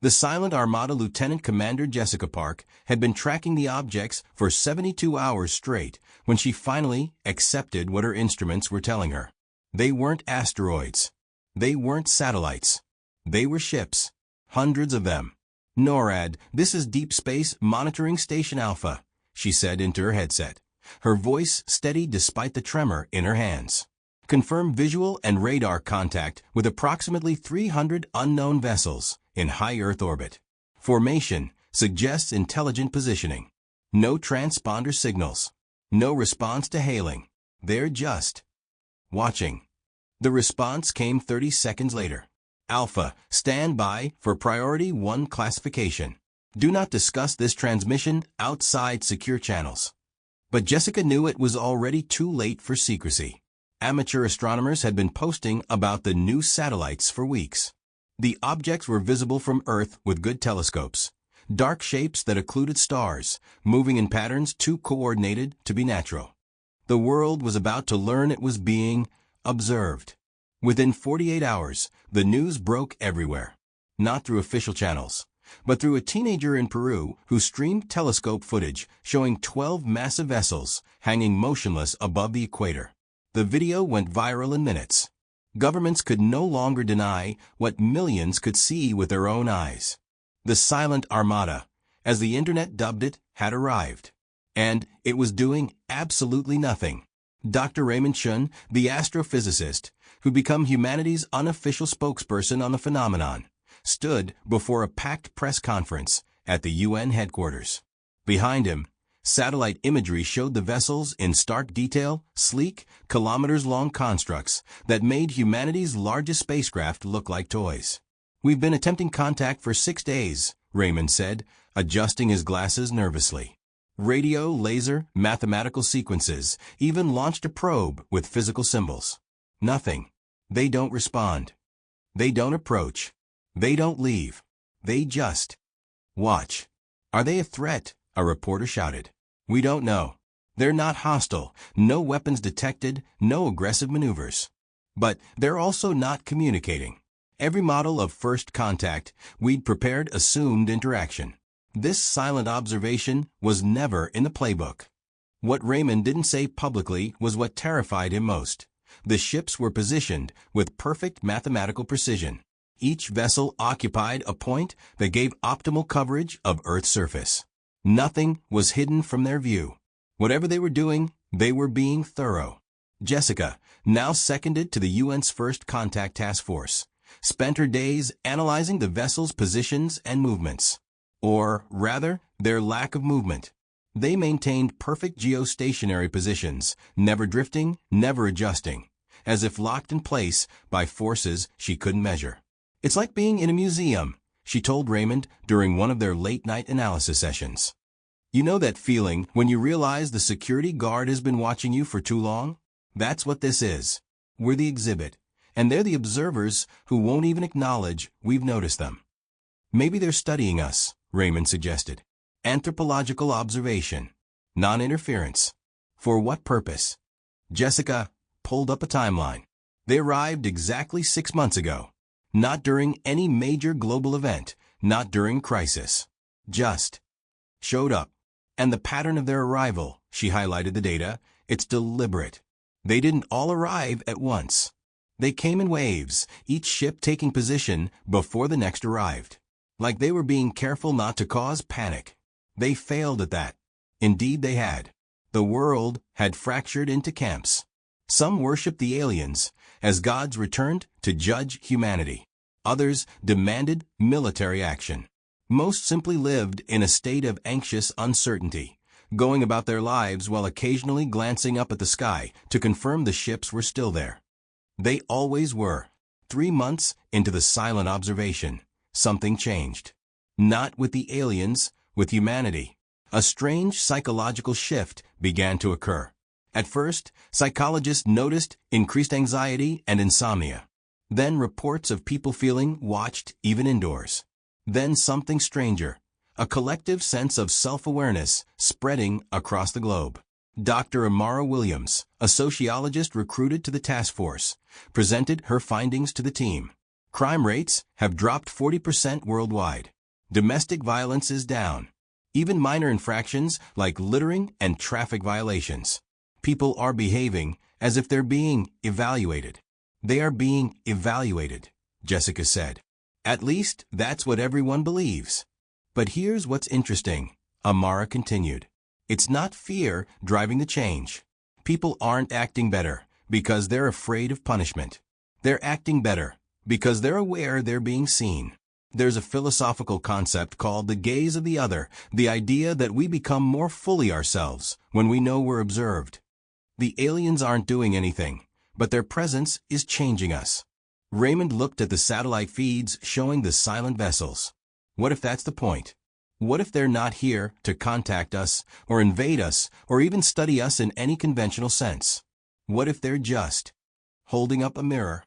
The silent Armada Lieutenant Commander Jessica Park had been tracking the objects for 72 hours straight when she finally accepted what her instruments were telling her. They weren't asteroids. They weren't satellites. They were ships. Hundreds of them. "NORAD, this is Deep Space Monitoring Station Alpha," she said into her headset, her voice steady despite the tremor in her hands. "Confirm visual and radar contact with approximately 300 unknown vessels in high Earth orbit. Formation suggests intelligent positioning. No transponder signals. No response to hailing. They're just watching." The response came 30 seconds later. "Alpha, stand by for Priority 1 classification. Do not discuss this transmission outside secure channels." But Jessica knew it was already too late for secrecy. Amateur astronomers had been posting about the new satellites for weeks. The objects were visible from Earth with good telescopes. Dark shapes that occluded stars, moving in patterns too coordinated to be natural. The world was about to learn it was being observed. Within 48 hours, the news broke everywhere. Not through official channels, but through a teenager in Peru who streamed telescope footage showing 12 massive vessels hanging motionless above the equator. The video went viral in minutes. Governments could no longer deny what millions could see with their own eyes. The silent Armada, as the internet dubbed it, had arrived. And it was doing absolutely nothing. Dr. Raymond Chen, the astrophysicist, who'd become humanity's unofficial spokesperson on the phenomenon, stood before a packed press conference at the UN headquarters. Behind him, satellite imagery showed the vessels in stark detail, sleek, kilometers-long constructs that made humanity's largest spacecraft look like toys. "We've been attempting contact for 6 days, Raymond said, adjusting his glasses nervously. "Radio, laser, mathematical sequences, even launched a probe with physical symbols. Nothing. They don't respond. They don't approach. They don't leave. They just watch." "Are they a threat?" a reporter shouted. "We don't know. They're not hostile, no weapons detected, no aggressive maneuvers. But they're also not communicating. Every model of first contact we'd prepared assumed interaction. This silent observation was never in the playbook." What Raymond didn't say publicly was what terrified him most. The ships were positioned with perfect mathematical precision. Each vessel occupied a point that gave optimal coverage of Earth's surface. Nothing was hidden from their view. Whatever they were doing, they were being thorough. Jessica, now seconded to the UN's First Contact Task Force, spent her days analyzing the vessel's positions and movements. Or, rather, their lack of movement. They maintained perfect geostationary positions, never drifting, never adjusting, as if locked in place by forces she couldn't measure. "It's like being in a museum," she told Raymond during one of their late-night analysis sessions. "You know that feeling when you realize the security guard has been watching you for too long? That's what this is. We're the exhibit, and they're the observers who won't even acknowledge we've noticed them." "Maybe they're studying us," Raymond suggested. "Anthropological observation. Non-interference. For what purpose?" Jessica pulled up a timeline. "They arrived exactly 6 months ago. Not during any major global event, not during crisis. Just showed up. And the pattern of their arrival," she highlighted the data, "it's deliberate. They didn't all arrive at once. They came in waves, each ship taking position before the next arrived. Like they were being careful not to cause panic. They failed at that. Indeed they had. The world had fractured into camps. Some worshipped the aliens as gods returned to judge humanity. Others demanded military action. Most simply lived in a state of anxious uncertainty, going about their lives while occasionally glancing up at the sky to confirm the ships were still there. They always were. 3 months into the silent observation, something changed. Not with the aliens, with humanity. A strange psychological shift began to occur. At first, psychologists noticed increased anxiety and insomnia. Then reports of people feeling watched even indoors. Then something stranger, a collective sense of self-awareness spreading across the globe. Dr. Amara Williams, a sociologist recruited to the task force, presented her findings to the team. Crime rates have dropped 40% worldwide. Domestic violence is down. Even minor infractions like littering and traffic violations. People are behaving as if they're being evaluated. They are being evaluated, Jessica said. At least that's what everyone believes. But here's what's interesting, Amara continued. It's not fear driving the change. People aren't acting better because they're afraid of punishment. They're acting better because they're aware they're being seen. There's a philosophical concept called the gaze of the other, the idea that we become more fully ourselves when we know we're observed. The aliens aren't doing anything, but their presence is changing us. Raymond looked at the satellite feeds showing the silent vessels. What if that's the point? What if they're not here to contact us, or invade us, or even study us in any conventional sense? What if they're just holding up a mirror?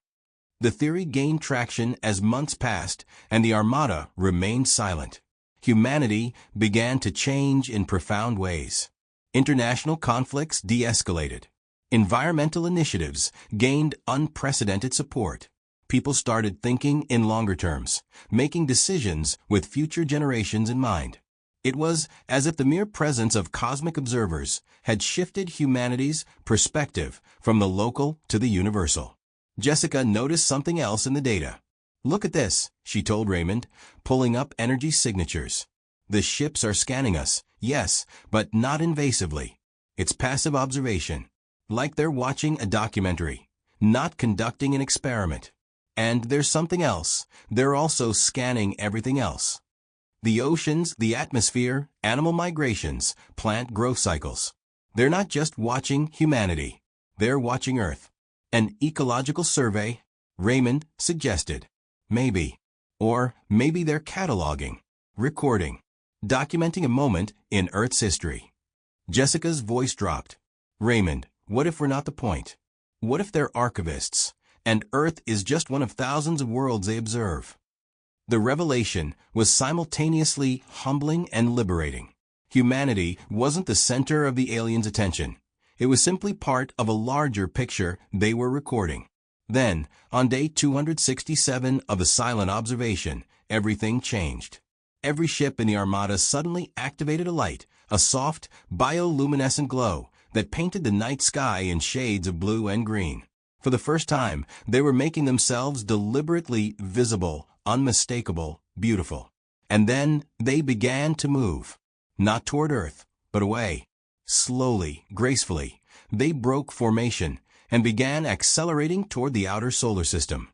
The theory gained traction as months passed, and the Armada remained silent. Humanity began to change in profound ways. International conflicts de-escalated. Environmental initiatives gained unprecedented support. People started thinking in longer terms, making decisions with future generations in mind. It was as if the mere presence of cosmic observers had shifted humanity's perspective from the local to the universal. Jessica noticed something else in the data. Look at this, she told Raymond, pulling up energy signatures. The ships are scanning us, yes, but not invasively. It's passive observation, like they're watching a documentary, not conducting an experiment. And there's something else. They're also scanning everything else. The oceans, the atmosphere, animal migrations, plant growth cycles. They're not just watching humanity. They're watching Earth. An ecological survey, Raymond suggested. Maybe. Or maybe they're cataloging, recording, documenting a moment in Earth's history. Jessica's voice dropped. Raymond, what if we're not the point? What if they're archivists, and Earth is just one of thousands of worlds they observe? The revelation was simultaneously humbling and liberating. Humanity wasn't the center of the aliens' attention. It was simply part of a larger picture they were recording. Then, on day 267 of the silent observation, everything changed. Every ship in the Armada suddenly activated a light, a soft, bioluminescent glow that painted the night sky in shades of blue and green. For the first time, they were making themselves deliberately visible, unmistakable, beautiful. And then they began to move. Not toward Earth, but away. Slowly, gracefully, they broke formation and began accelerating toward the outer solar system.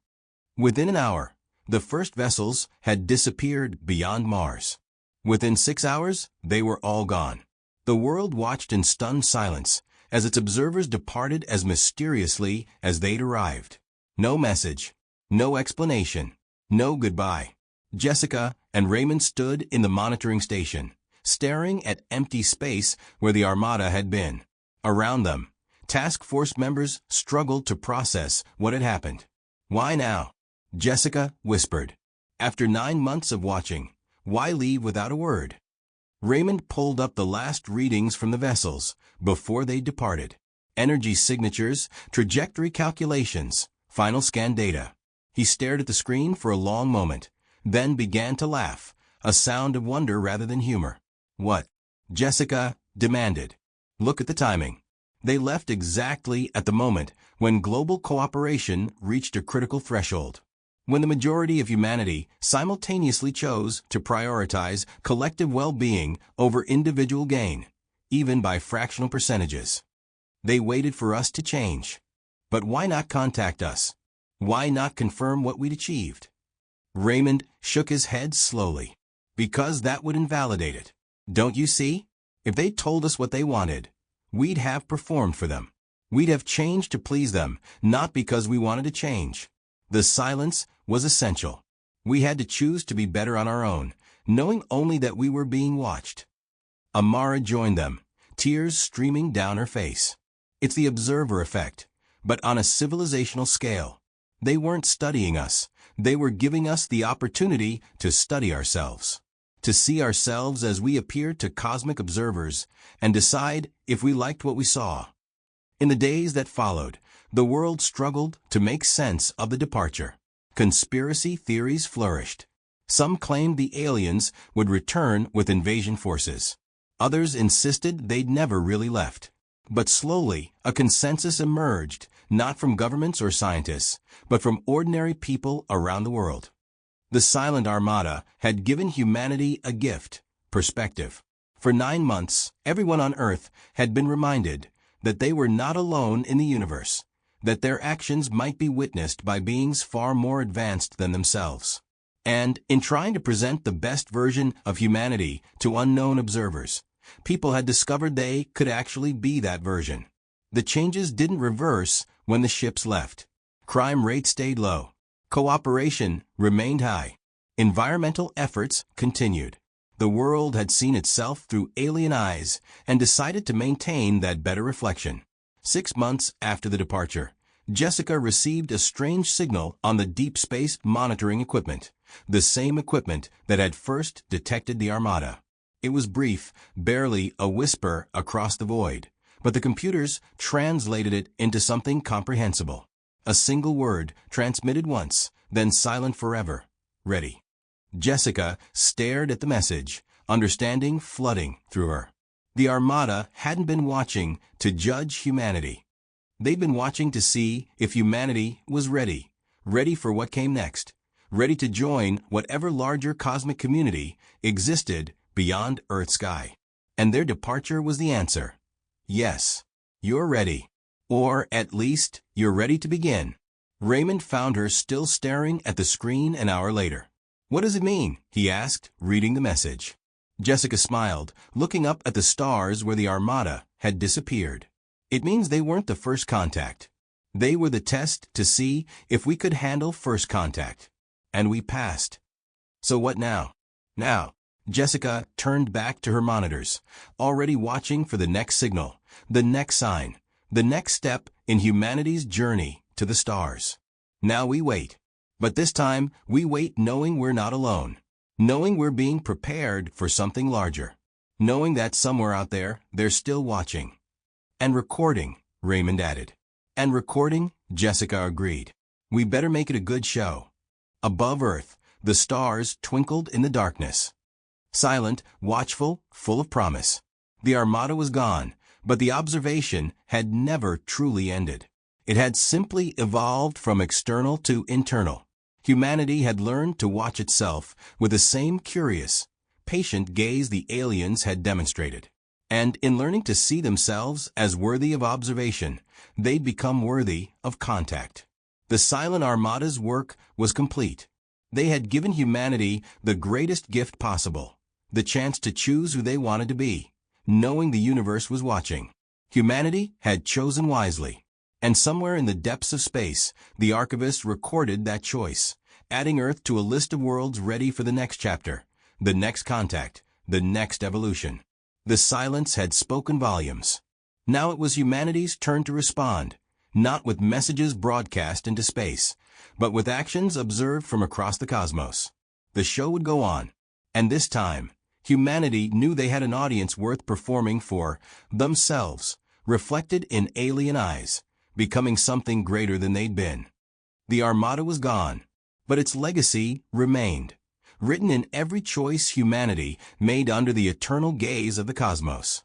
Within an hour, the first vessels had disappeared beyond Mars. Within 6 hours, they were all gone. The world watched in stunned silence as its observers departed as mysteriously as they'd arrived. No message, no explanation, no goodbye. Jessica and Raymond stood in the monitoring station, staring at empty space where the Armada had been. Around them, task force members struggled to process what had happened. Why now? Jessica whispered. After 9 months of watching, why leave without a word? Raymond pulled up the last readings from the vessels before they departed. Energy signatures, trajectory calculations, final scan data. He stared at the screen for a long moment, then began to laugh, a sound of wonder rather than humor. What? Jessica demanded. Look at the timing. They left exactly at the moment when global cooperation reached a critical threshold. When the majority of humanity simultaneously chose to prioritize collective well-being over individual gain, even by fractional percentages. They waited for us to change. But why not contact us? Why not confirm what we'd achieved? Raymond shook his head slowly. Because that would invalidate it. Don't you see? If they told us what they wanted, we'd have performed for them. We'd have changed to please them, not because we wanted to change. The silence was essential. We had to choose to be better on our own, knowing only that we were being watched. Amara joined them, tears streaming down her face. It's the observer effect, but on a civilizational scale. They weren't studying us. They were giving us the opportunity to study ourselves, to see ourselves as we appeared to cosmic observers, and decide if we liked what we saw. In the days that followed, the world struggled to make sense of the departure. Conspiracy theories flourished. Some claimed the aliens would return with invasion forces. Others insisted they'd never really left. But slowly, a consensus emerged, not from governments or scientists, but from ordinary people around the world. The Silent Armada had given humanity a gift: perspective. For 9 months, everyone on Earth had been reminded that they were not alone in the universe, that their actions might be witnessed by beings far more advanced than themselves. And, in trying to present the best version of humanity to unknown observers, people had discovered they could actually be that version. The changes didn't reverse when the ships left. Crime rates stayed low. Cooperation remained high. Environmental efforts continued. The world had seen itself through alien eyes and decided to maintain that better reflection. 6 months after the departure, Jessica received a strange signal on the deep space monitoring equipment, the same equipment that had first detected the Armada. It was brief, barely a whisper across the void, but the computers translated it into something comprehensible. A single word, transmitted once, then silent forever: ready. Jessica stared at the message, understanding flooding through her. The Armada hadn't been watching to judge humanity. They'd been watching to see if humanity was ready, ready for what came next, ready to join whatever larger cosmic community existed beyond Earth's sky. And their departure was the answer. Yes, you're ready. Or, at least, you're ready to begin. Raymond found her still staring at the screen an hour later. "What does it mean?" he asked, reading the message. Jessica smiled, looking up at the stars where the Armada had disappeared. "It means they weren't the first contact. They were the test to see if we could handle first contact. And we passed. So what now?" Now, Jessica turned back to her monitors, already watching for the next signal, the next sign, the next step in humanity's journey to the stars. Now we wait. But this time, we wait knowing we're not alone, knowing we're being prepared for something larger, knowing that somewhere out there, they're still watching. "And recording," Raymond added. "And recording," Jessica agreed. "We better make it a good show." Above Earth, the stars twinkled in the darkness. Silent, watchful, full of promise. The Armada was gone, but the observation had never truly ended. It had simply evolved from external to internal. Humanity had learned to watch itself with the same curious, patient gaze the aliens had demonstrated. And in learning to see themselves as worthy of observation, they'd become worthy of contact. The Silent Armada's work was complete. They had given humanity the greatest gift possible, the chance to choose who they wanted to be, knowing the universe was watching. Humanity had chosen wisely. And somewhere in the depths of space, the archivist recorded that choice, adding Earth to a list of worlds ready for the next chapter, the next contact, the next evolution. The silence had spoken volumes. Now it was humanity's turn to respond, not with messages broadcast into space, but with actions observed from across the cosmos. The show would go on. And this time, humanity knew they had an audience worth performing for themselves, reflected in alien eyes, becoming something greater than they'd been. The Armada was gone, but its legacy remained, written in every choice humanity made under the eternal gaze of the cosmos.